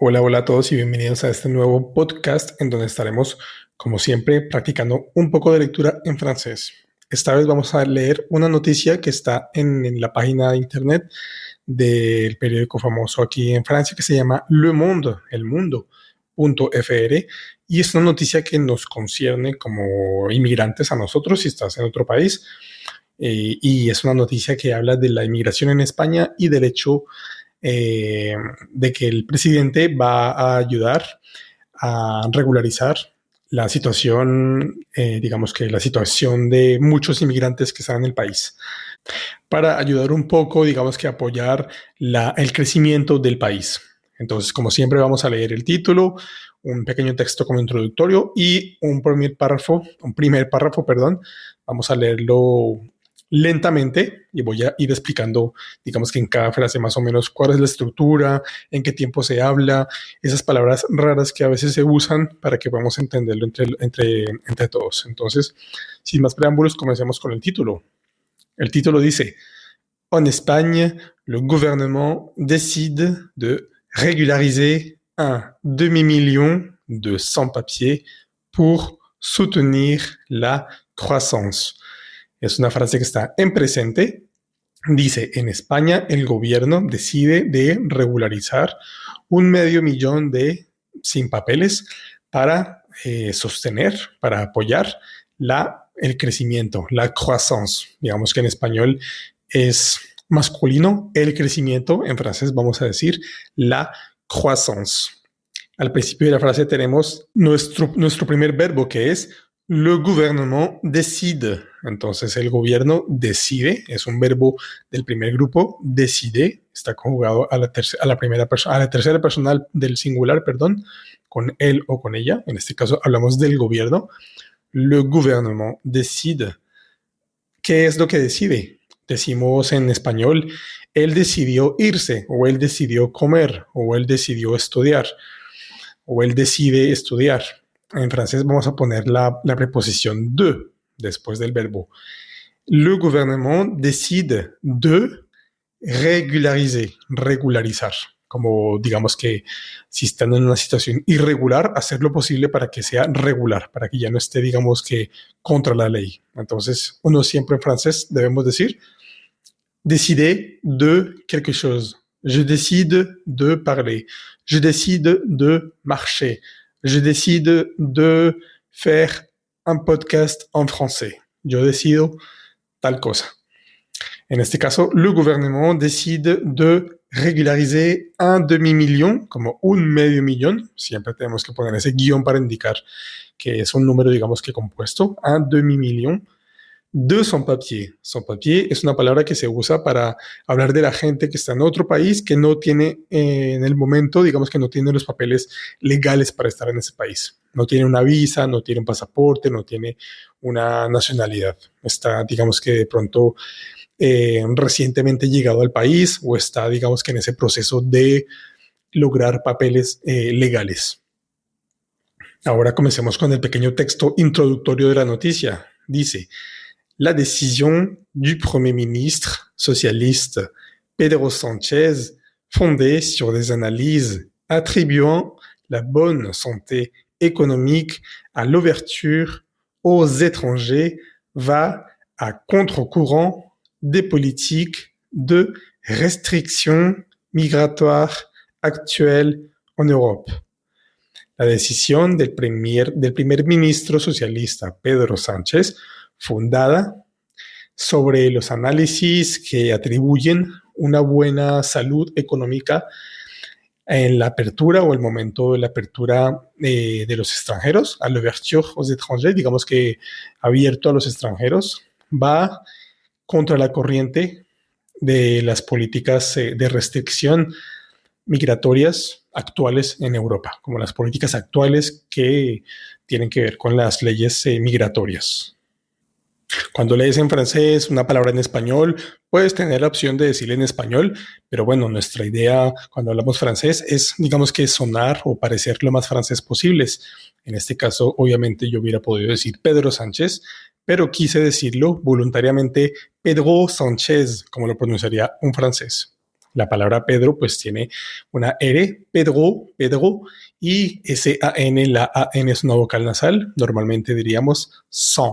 Hola, hola a todos y bienvenidos a este nuevo podcast en donde estaremos, como siempre, practicando un poco de lectura en francés. Esta vez vamos a leer una noticia que está en la página de internet del periódico famoso aquí en Francia que se llama Le Monde, el mundo.fr, y es una noticia que nos concierne como inmigrantes a nosotros si estás en otro país. Y es una noticia que habla de la inmigración en España y del hecho de que el presidente va a ayudar a regularizar la situación, digamos que la situación de muchos inmigrantes que están en el país, para ayudar un poco, digamos que apoyar el crecimiento del país. Entonces, como siempre, vamos a leer el título, un pequeño texto como introductorio y un primer párrafo, perdón. Vamos a leerlo lentamente y voy a ir explicando, digamos que en cada frase más o menos cuál es la estructura, en qué tiempo se habla, esas palabras raras que a veces se usan para que podamos entenderlo entre todos. Entonces, sin más preámbulos, comencemos con el título. El título dice: En Espagne, le gouvernement décide de régulariser un demi-million de sans-papiers pour soutenir la croissance. Es una frase que está en presente. Dice: en España el gobierno decide de regularizar 500,000 de sin papeles para sostener, para apoyar el crecimiento, la croissance. Digamos que en español es masculino el crecimiento, en francés vamos a decir la croissance. Al principio de la frase tenemos nuestro primer verbo, que es le gouvernement décide. Entonces el gobierno decide, es un verbo del primer grupo, decide, está conjugado a la tercera persona del singular, perdón, con él o con ella. En este caso hablamos del gobierno. Le gouvernement décide. ¿Qué es lo que decide? Decimos en español: él decidió irse, o él decidió comer, o él decidió estudiar, o él decide estudiar. En francés vamos a poner la preposición de después del verbo. Le gouvernement décide de regularizar. Como digamos que si están en una situación irregular, hacer lo posible para que sea regular, para que ya no esté, digamos que, contra la ley. Entonces, uno siempre en francés debemos decir: décider de quelque chose. Je décide de parler. Je décide de marcher. Je décide de faire un podcast en français. Yo decido tal cosa. En este caso, le gouvernement décide de regulariser un demi-million, como un medio millón. Siempre tenemos que poner ese guión para indicar que es un número, digamos que compuesto, un demi-million de sans-papiers. Sans-papiers es una palabra que se usa para hablar de la gente que está en otro país, que no tiene en el momento, digamos que no tiene los papeles legales para estar en ese país. No tiene una visa, no tiene un pasaporte, no tiene una nacionalidad. Está, digamos que de pronto recientemente llegado al país o está, digamos que en ese proceso de lograr papeles legales. Ahora comencemos con el pequeño texto introductorio de la noticia. Dice: la décision du Premier ministre socialiste Pedro Sánchez, fondée sur des analyses attribuant la bonne santé économique à l'ouverture aux étrangers, va à contre-courant des politiques de restriction migratoire actuelles en Europe. La decisión del primer ministro socialista Pedro Sánchez, fundada sobre los análisis que atribuyen una buena salud económica en la apertura o el momento de la apertura de los extranjeros, à l'ouverture aux étrangers, digamos que abierto a los extranjeros, va contra la corriente de las políticas de restricción migratorias actuales en Europa, como las políticas actuales que tienen que ver con las leyes migratorias. Cuando lees en francés una palabra en español, puedes tener la opción de decirle en español, pero bueno, nuestra idea cuando hablamos francés es, digamos que sonar o parecer lo más francés posibles. En este caso, obviamente yo hubiera podido decir Pedro Sánchez, pero quise decirlo voluntariamente Pedro Sánchez, como lo pronunciaría un francés. La palabra Pedro pues tiene una R, Pedro, Pedro, y S-A-N, la A-N es una vocal nasal, normalmente diríamos son,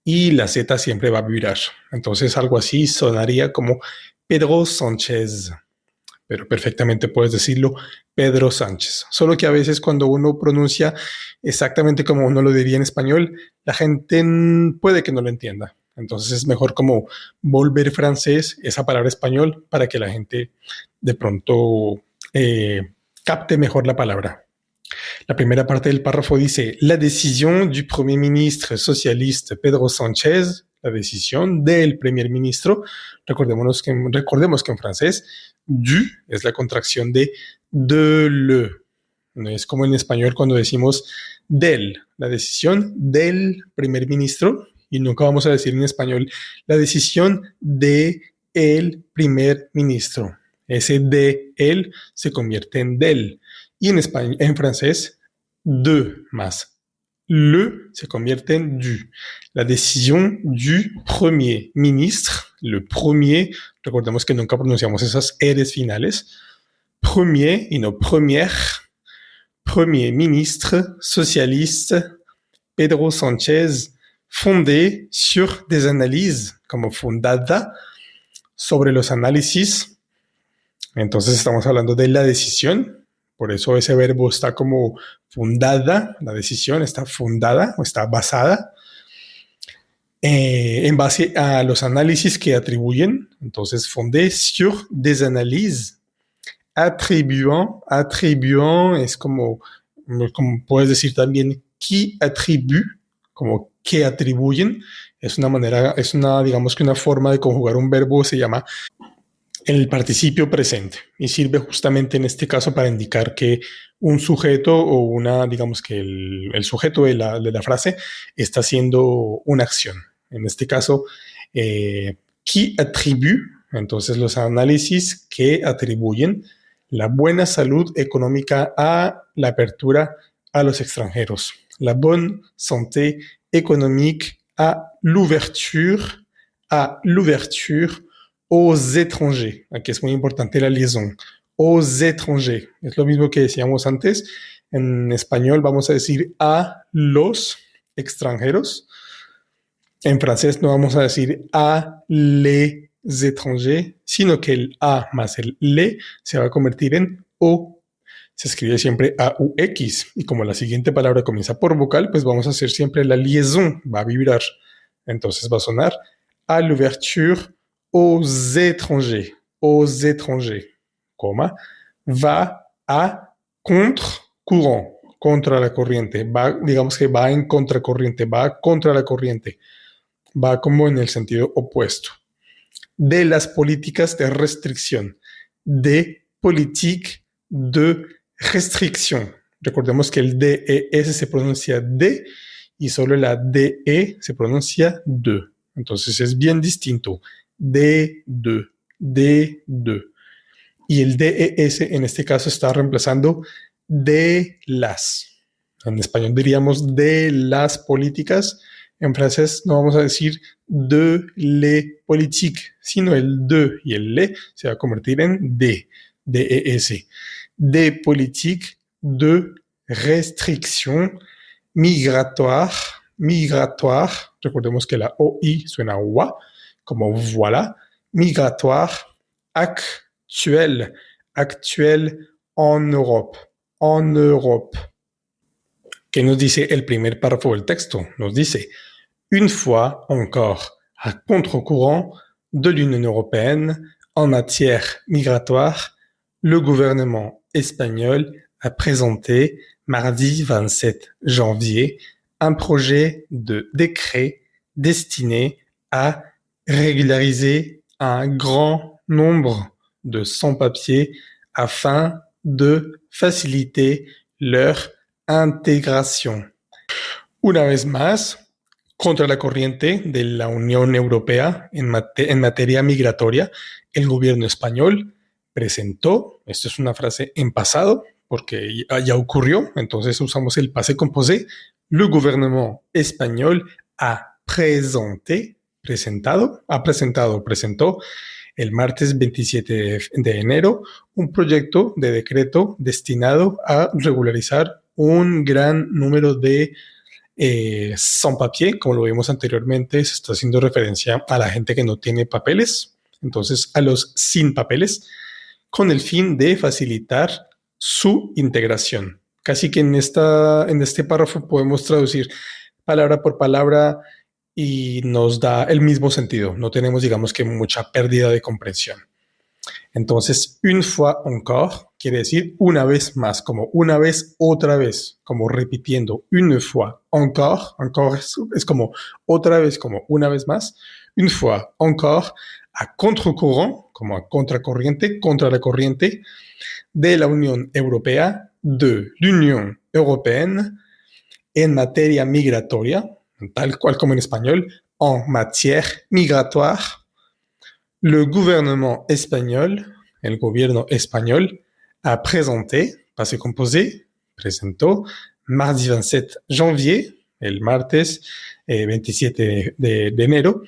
y la Z siempre va a vibrar. Entonces algo así sonaría como Pedro Sánchez, pero perfectamente puedes decirlo Pedro Sánchez. Solo que a veces cuando uno pronuncia exactamente como uno lo diría en español, la gente puede que no lo entienda. Entonces es mejor como volver francés esa palabra español para que la gente de pronto capte mejor la palabra. La primera parte del párrafo dice, la decisión du Premier ministre socialiste Pedro Sánchez, la decisión del primer ministro, recordemos que en francés, du es la contracción de le. No es como en español cuando decimos del, la decisión del primer ministro, y nunca vamos a decir en español la decisión de el primer ministro. Ese de él se convierte en del. Y en francés, de más le se convierte en du. La decisión du premier ministre, le premier, recordemos que nunca pronunciamos esas R's finales, premier y no première, premier ministre socialiste Pedro Sánchez, fondé sur des analyses, como fundada sobre los análisis. Entonces estamos hablando de la decisión. Por eso ese verbo está como fundada, la decisión está fundada o está basada en base a los análisis que atribuyen. Entonces, fondé sur des analyses. Attribuant es como puedes decir también qui attribue, como que atribuyen. Es una manera, digamos que una forma de conjugar un verbo se llama el participio presente y sirve justamente en este caso para indicar que un sujeto o digamos que el sujeto de la frase está haciendo una acción. En este caso, qui attribue, entonces los análisis que atribuyen la buena salud económica a la apertura a los extranjeros, la bonne santé économique à l'ouverture aux étrangers. Aquí es muy importante la liaison. Aux étrangers. Es lo mismo que decíamos antes. En español vamos a decir a los extranjeros. En francés no vamos a decir a les étrangers, sino que el a más el le se va a convertir en o. Se escribe siempre AUX. Y como la siguiente palabra comienza por vocal, pues vamos a hacer siempre la liaison. Va a vibrar. Entonces va a sonar à l'ouverture aux étrangers, coma, va a contre-courant, contra la corriente, digamos que va en contracorriente, va contra la corriente, va como en el sentido opuesto. De las políticas de restricción, de politique de restricción. Recordemos que el DES se pronuncia de y solo la DE se pronuncia de. Entonces es bien distinto. De. Y el DES en este caso está reemplazando de las. En español diríamos de las políticas. En francés no vamos a decir de les politiques, sino el de y el le se va a convertir en DES. Des politiques de restriction migratoire. Recordemos que la OI suena wa, como voilà. Migratoire actuel en Europe. ¿Qué nos dice el primer párrafo del texto? Nos dice, une fois encore, à contre-courant de l'Union européenne en matière migratoire, le gouvernement espagnol a présenté mardi 27 janvier un projet de décret destiné à régulariser un grand nombre de sans-papiers afin de faciliter leur integración. Una vez más, contra la corriente de la Unión Europea en materia migratoria, el gobierno español presentó, esto es una frase en pasado, porque ya ocurrió, entonces usamos el passé composé, le gouvernement espagnol presentó el martes 27 de enero, un proyecto de decreto destinado a regularizar un gran número de sans papier, como lo vimos anteriormente, se está haciendo referencia a la gente que no tiene papeles, entonces a los sin papeles, con el fin de facilitar su integración. Casi que en este párrafo podemos traducir palabra por palabra y nos da el mismo sentido. No tenemos, digamos que, mucha pérdida de comprensión. Entonces, une fois encore quiere decir una vez más, como una vez, otra vez, como repitiendo. Une fois encore, encore es como otra vez, como una vez más. Une fois encore, a contre-courant, como a contracorriente, contra la corriente de la Unión Europea, de l'Union Européenne, en materia migratoria, tal cual como en español, en matière migratoire. Le gouvernement espagnol, el gobierno español, a présenté, passé composé, presentó, mardi 27 janvier, el martes 27 de enero,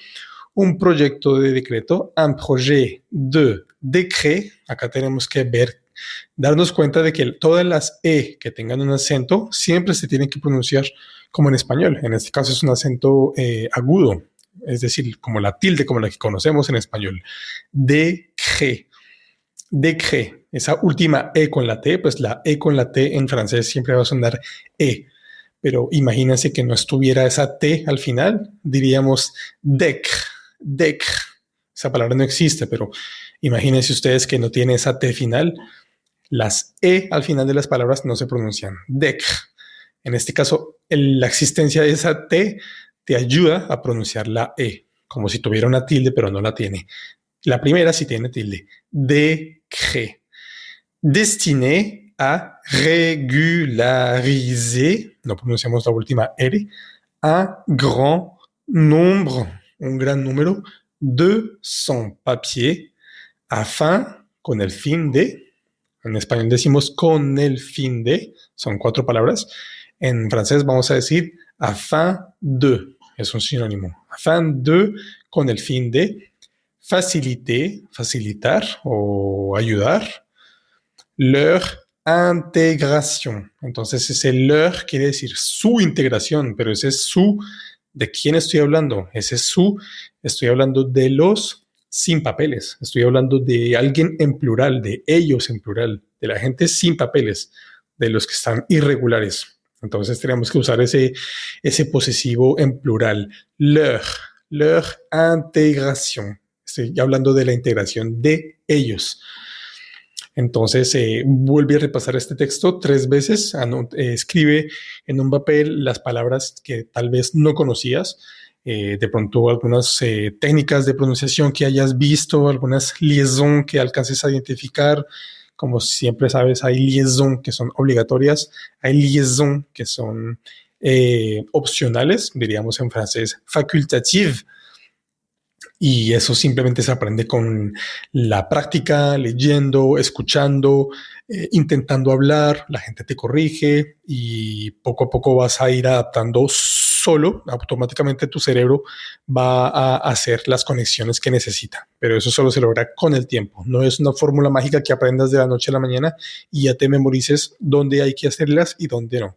un proyecto de decreto, un projet de décret. Acá tenemos que darnos cuenta de que todas las E que tengan un acento siempre se tienen que pronunciar como en español. En este caso es un acento agudo, es decir, como la tilde, como la que conocemos en español. Décret. Décret. Esa última E con la T, pues la E con la T en francés siempre va a sonar E. Pero imagínense que no estuviera esa T al final, diríamos décret. Décret. Esa palabra no existe, pero imagínense ustedes que no tiene esa T final. Las E al final de las palabras no se pronuncian. Décret. En este caso, la existencia de esa T te ayuda a pronunciar la E, como si tuviera una tilde, pero no la tiene. La primera sí tiene tilde. Décret. Destiné a régulariser, no pronunciamos la última R, un gran número de sans-papiers, afin, con el fin de, en español decimos con el fin de, son 4 palabras, en francés vamos a decir afin de, es un sinónimo, afin de, con el fin de, facilitar o ayudar, leur integración. Entonces ese leur quiere decir su integración, pero ese es su, ¿de quién estoy hablando? Ese es su, estoy hablando de los sin papeles, estoy hablando de alguien en plural, de ellos en plural, de la gente sin papeles, de los que están irregulares. Entonces tenemos que usar ese posesivo en plural, leur integración. Estoy hablando de la integración de ellos. Entonces, vuelve a repasar este texto 3 veces, escribe en un papel las palabras que tal vez no conocías, de pronto algunas técnicas de pronunciación que hayas visto, algunas liaisons que alcances a identificar. Como siempre sabes, hay liaisons que son obligatorias, hay liaisons que son opcionales, diríamos en francés facultative. Y eso simplemente se aprende con la práctica, leyendo, escuchando, intentando hablar, la gente te corrige y poco a poco vas a ir adaptando solo, automáticamente tu cerebro va a hacer las conexiones que necesita. Pero eso solo se logra con el tiempo. No es una fórmula mágica que aprendas de la noche a la mañana y ya te memorices dónde hay que hacerlas y dónde no.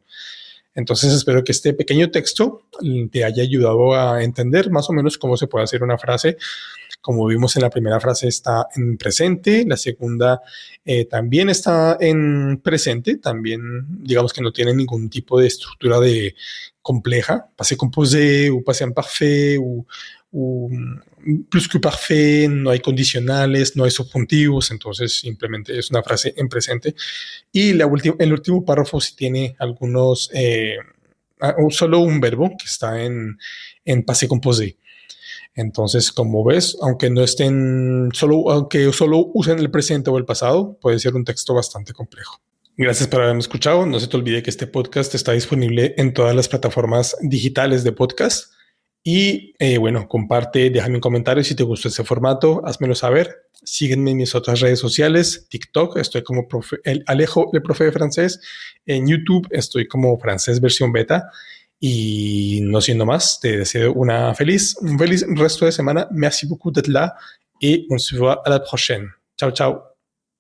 Entonces espero que este pequeño texto te haya ayudado a entender más o menos cómo se puede hacer una frase. Como vimos en la primera frase está en presente, la segunda también está en presente, también digamos que no tiene ningún tipo de estructura de compleja, passé composé o passé imparfait o plus que parfait, no hay condicionales, no hay subjuntivos, entonces simplemente es una frase en presente. Y el último párrafo sí tiene algunos, solo un verbo que está en passé composé. Entonces, como ves, aunque no estén, aunque solo usen el presente o el pasado, puede ser un texto bastante complejo. Gracias por haberme escuchado. No se te olvide que este podcast está disponible en todas las plataformas digitales de podcast. Y bueno, comparte, déjame un comentario si te gustó este formato, házmelo saber. Sígueme en mis otras redes sociales, TikTok, estoy como Alejo, el profe de francés. En YouTube estoy como francés versión beta. Y no siendo más, te deseo un feliz resto de semana. Merci beaucoup d'être là et on se voit à la prochaine. Ciao, ciao.